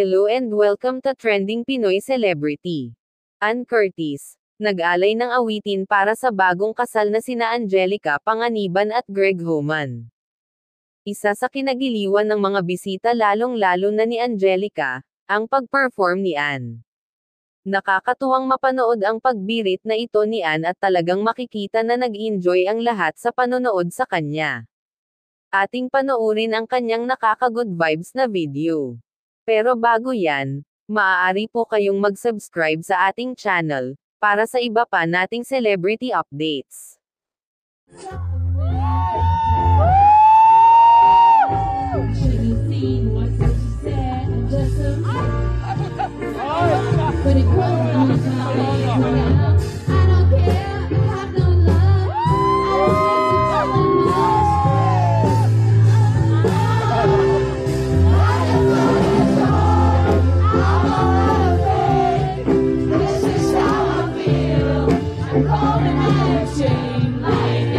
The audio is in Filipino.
Hello and welcome to Trending Pinoy Celebrity. Ann Curtis, nag-alay ng awitin para sa bagong kasal na sina Angelica Panganiban at Greg Homan. Isa sa kinagiliwan ng mga bisita lalong-lalo na ni Angelica, ang pag-perform ni Ann. Nakakatuwang mapanood ang pagbirit na ito ni Ann at talagang makikita na nag-enjoy ang lahat sa panonood sa kanya. Ating panoorin ang kanyang nakaka-good vibes na video. Pero bago yan, maaari po kayong mag-subscribe sa ating channel, para sa iba pa nating celebrity updates. Calling my shame like